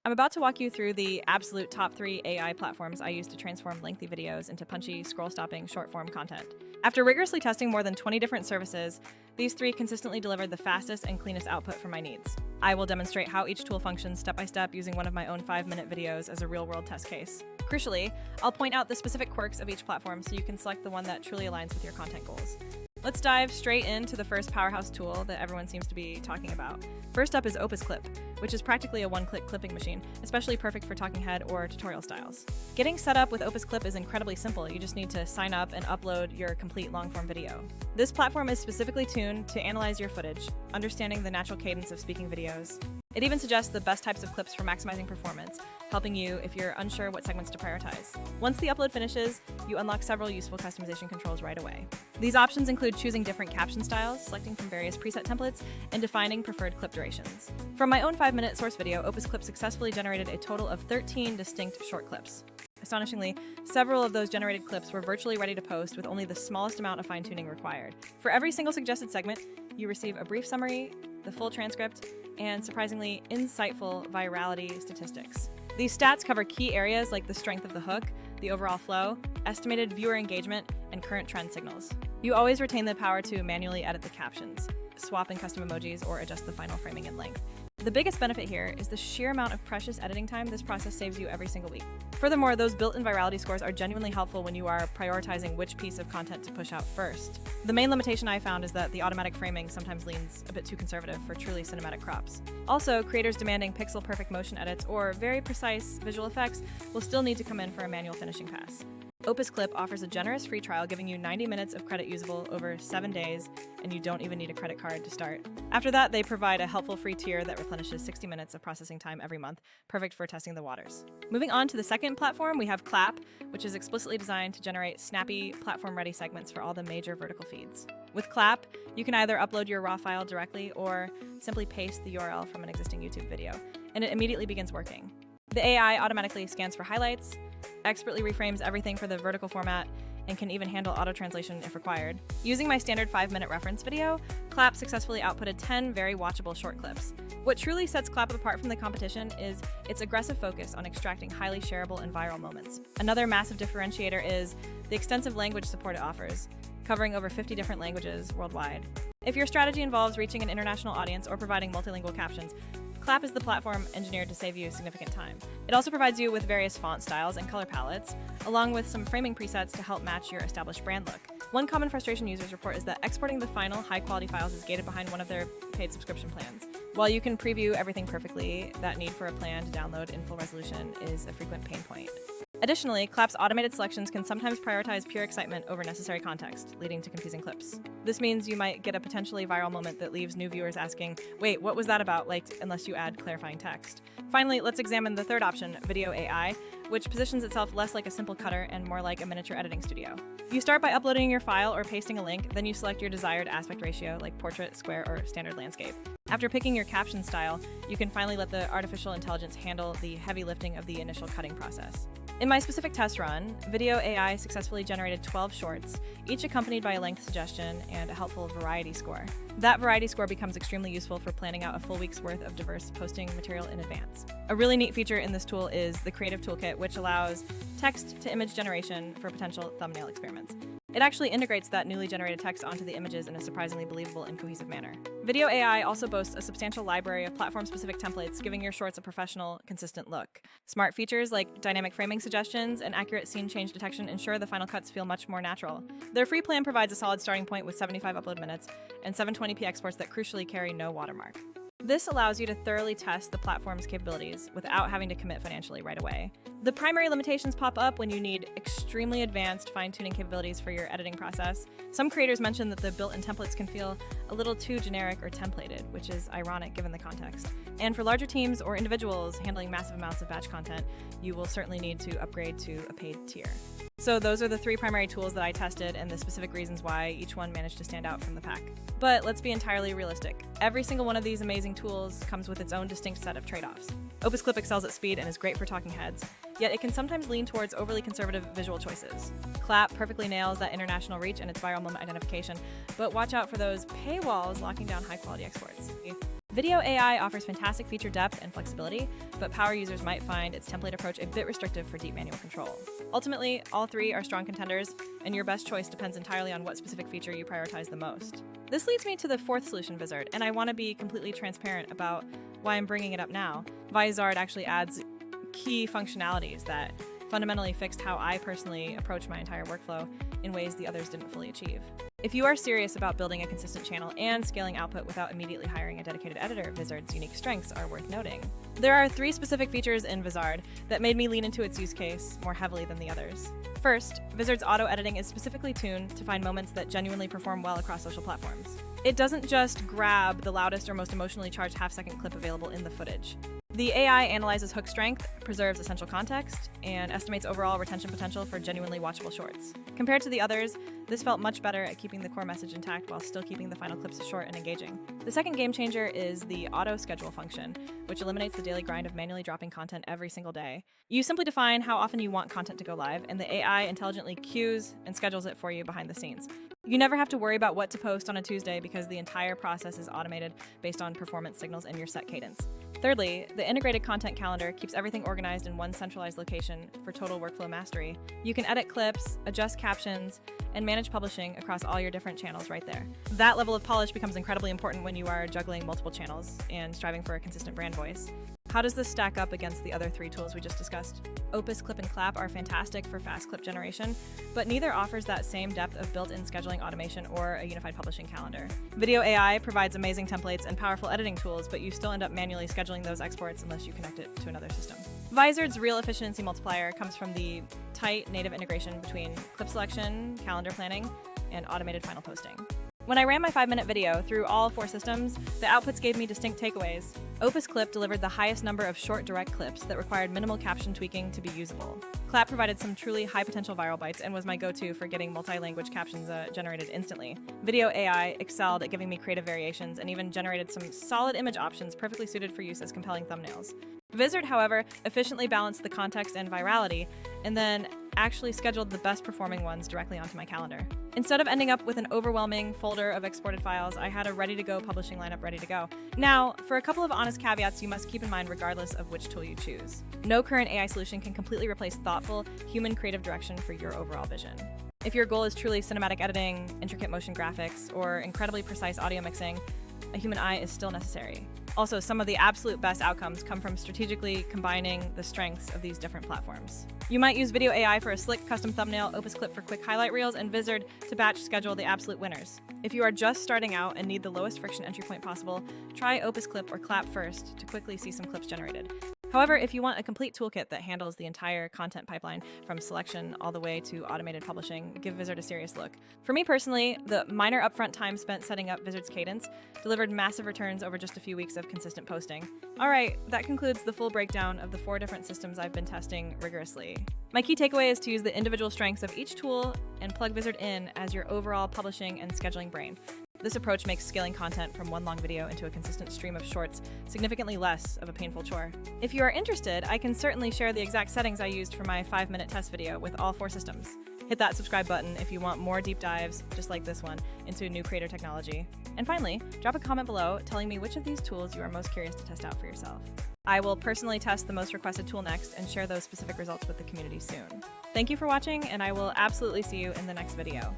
I'm about to walk you through the absolute top 3 AI platforms I use to transform lengthy videos into punchy, scroll-stopping, short-form content. After rigorously testing more than 20 different services, these 3 consistently delivered the fastest and cleanest output for my needs. I will demonstrate how each tool functions step by step using one of my own 5-minute videos as a real-world test case. Crucially, I'll point out the specific quirks of each platform so you can select the one that truly aligns with your content goals. Let's dive straight into the first powerhouse tool that everyone seems to be talking about. First up is Opus Clip, which is practically a one-click clipping machine, especially perfect for talking head or tutorial styles. Getting set up with Opus Clip is incredibly simple. You just need to sign up and upload your complete long-form video. This platform is specifically tuned to analyze your footage, understanding the natural cadence of speaking videos. It even suggests the best types of clips for maximizing performance, helping you if you're unsure what segments to prioritize. Once the upload finishes, you unlock several useful customization controls right away. These options include choosing different caption styles, selecting from various preset templates, and defining preferred clip durations. From my own 5-minute source video, Opus Clip successfully generated a total of 13 distinct short clips. Astonishingly, several of those generated clips were virtually ready to post with only the smallest amount of fine-tuning required. For every single suggested segment, you receive a brief summary, the full transcript, and surprisingly insightful virality statistics. These stats cover key areas like the strength of the hook, the overall flow, estimated viewer engagement, and current trend signals. You always retain the power to manually edit the captions, swap in custom emojis, or adjust the final framing and length. The biggest benefit here is the sheer amount of precious editing time this process saves you every single week. Furthermore, those built-in virality scores are genuinely helpful when you are prioritizing which piece of content to push out first. The main limitation I found is that the automatic framing sometimes leans a bit too conservative for truly cinematic crops. Also, creators demanding pixel-perfect motion edits or very precise visual effects will still need to come in for a manual finishing pass. Opus Clip offers a generous free trial giving you 90 minutes of credit usable over 7 days, and you don't even need a credit card to start. After that, they provide a helpful free tier that replenishes 60 minutes of processing time every month, perfect for testing the waters. Moving on to the second platform, we have Clap, which is explicitly designed to generate snappy, platform-ready segments for all the major vertical feeds. With Clap, you can either upload your raw file directly or simply paste the URL from an existing YouTube video, and it immediately begins working. The AI automatically scans for highlights, expertly reframes everything for the vertical format, and can even handle auto-translation if required. Using my standard 5-minute reference video, Clap successfully outputted 10 very watchable short clips. What truly sets Clap apart from the competition is its aggressive focus on extracting highly shareable and viral moments. Another massive differentiator is the extensive language support it offers, covering over 50 different languages worldwide. If your strategy involves reaching an international audience or providing multilingual captions, Clap is the platform engineered to save you significant time. It also provides you with various font styles and color palettes, along with some framing presets to help match your established brand look. One common frustration users report is that exporting the final high-quality files is gated behind one of their paid subscription plans. While you can preview everything perfectly, that need for a plan to download in full resolution is a frequent pain point. Additionally, Clap's automated selections can sometimes prioritize pure excitement over necessary context, leading to confusing clips. This means you might get a potentially viral moment that leaves new viewers asking, wait, what was that about, unless you add clarifying text. Finally, let's examine the third option, Video AI, which positions itself less like a simple cutter and more like a miniature editing studio. You start by uploading your file or pasting a link, then you select your desired aspect ratio, like portrait, square, or standard landscape. After picking your caption style, you can finally let the artificial intelligence handle the heavy lifting of the initial cutting process. In my specific test run, Video AI successfully generated 12 shorts, each accompanied by a length suggestion and a helpful variety score. That variety score becomes extremely useful for planning out a full week's worth of diverse posting material in advance. A really neat feature in this tool is the Creative Toolkit, which allows text-to-image generation for potential thumbnail experiments. It actually integrates that newly generated text onto the images in a surprisingly believable and cohesive manner. Video AI also boasts a substantial library of platform-specific templates, giving your shorts a professional, consistent look. Smart features like dynamic framing suggestions and accurate scene change detection ensure the final cuts feel much more natural. Their free plan provides a solid starting point with 75 upload minutes and 720p exports that crucially carry no watermark. This allows you to thoroughly test the platform's capabilities without having to commit financially right away. The primary limitations pop up when you need extremely advanced fine-tuning capabilities for your editing process. Some creators mention that the built-in templates can feel a little too generic or templated, which is ironic given the context. And for larger teams or individuals handling massive amounts of batch content, you will certainly need to upgrade to a paid tier. So those are the 3 primary tools that I tested and the specific reasons why each one managed to stand out from the pack. But let's be entirely realistic. Every single one of these amazing tools comes with its own distinct set of trade-offs. Opus Clip excels at speed and is great for talking heads, yet it can sometimes lean towards overly conservative visual choices. Clap perfectly nails that international reach and its viral moment identification, but watch out for those paywalls locking down high-quality exports. Video AI offers fantastic feature depth and flexibility, but power users might find its template approach a bit restrictive for deep manual control. Ultimately, all three are strong contenders, and your best choice depends entirely on what specific feature you prioritize the most. This leads me to the fourth solution, Vizard, and I want to be completely transparent about why I'm bringing it up now. Vizard actually adds key functionalities that fundamentally fixed how I personally approach my entire workflow in ways the others didn't fully achieve. If you are serious about building a consistent channel and scaling output without immediately hiring a dedicated editor, Vizard's unique strengths are worth noting. There are three specific features in Vizard that made me lean into its use case more heavily than the others. First, Vizard's auto editing is specifically tuned to find moments that genuinely perform well across social platforms. It doesn't just grab the loudest or most emotionally charged half-second clip available in the footage. The AI analyzes hook strength, preserves essential context, and estimates overall retention potential for genuinely watchable shorts. Compared to the others, this felt much better at keeping the core message intact while still keeping the final clips short and engaging. The second game changer is the auto schedule function, which eliminates the daily grind of manually dropping content every single day. You simply define how often you want content to go live, and the AI intelligently queues and schedules it for you behind the scenes. You never have to worry about what to post on a Tuesday because the entire process is automated based on performance signals and your set cadence. Thirdly, the integrated content calendar keeps everything organized in one centralized location for total workflow mastery. You can edit clips, adjust captions, and manage publishing across all your different channels right there. That level of polish becomes incredibly important when you are juggling multiple channels and striving for a consistent brand voice. How does this stack up against the other three tools we just discussed? Opus Clip and Clap are fantastic for fast clip generation, but neither offers that same depth of built-in scheduling automation or a unified publishing calendar. Video AI provides amazing templates and powerful editing tools, but you still end up manually scheduling those exports unless you connect it to another system. Vizard's real efficiency multiplier comes from the tight native integration between clip selection, calendar planning, and automated final posting. When I ran my 5-minute video through all 4 systems, the outputs gave me distinct takeaways. Opus Clip delivered the highest number of short direct clips that required minimal caption tweaking to be usable. Clap provided some truly high-potential viral bites and was my go-to for getting multi-language captions generated instantly. Video AI excelled at giving me creative variations and even generated some solid image options perfectly suited for use as compelling thumbnails. Vizard, however, efficiently balanced the context and virality, and then actually scheduled the best performing ones directly onto my calendar. Instead of ending up with an overwhelming folder of exported files, I had a ready-to-go publishing lineup ready to go. Now, for a couple of honest caveats you must keep in mind regardless of which tool you choose. No current AI solution can completely replace thoughtful, human creative direction for your overall vision. If your goal is truly cinematic editing, intricate motion graphics, or incredibly precise audio mixing, a human eye is still necessary. Also, some of the absolute best outcomes come from strategically combining the strengths of these different platforms. You might use Video AI for a slick custom thumbnail, Opus Clip for quick highlight reels, and Vizard to batch schedule the absolute winners. If you are just starting out and need the lowest friction entry point possible, try Opus Clip or Clap first to quickly see some clips generated. However, if you want a complete toolkit that handles the entire content pipeline from selection all the way to automated publishing, give Vizard a serious look. For me personally, the minor upfront time spent setting up Vizard's cadence delivered massive returns over just a few weeks of consistent posting. Alright, that concludes the full breakdown of the 4 different systems I've been testing rigorously. My key takeaway is to use the individual strengths of each tool and plug Vizard in as your overall publishing and scheduling brain. This approach makes scaling content from one long video into a consistent stream of shorts significantly less of a painful chore. If you are interested, I can certainly share the exact settings I used for my 5-minute test video with all 4 systems. Hit that subscribe button if you want more deep dives, just like this one, into new creator technology. And finally, drop a comment below telling me which of these tools you are most curious to test out for yourself. I will personally test the most requested tool next and share those specific results with the community soon. Thank you for watching, and I will absolutely see you in the next video.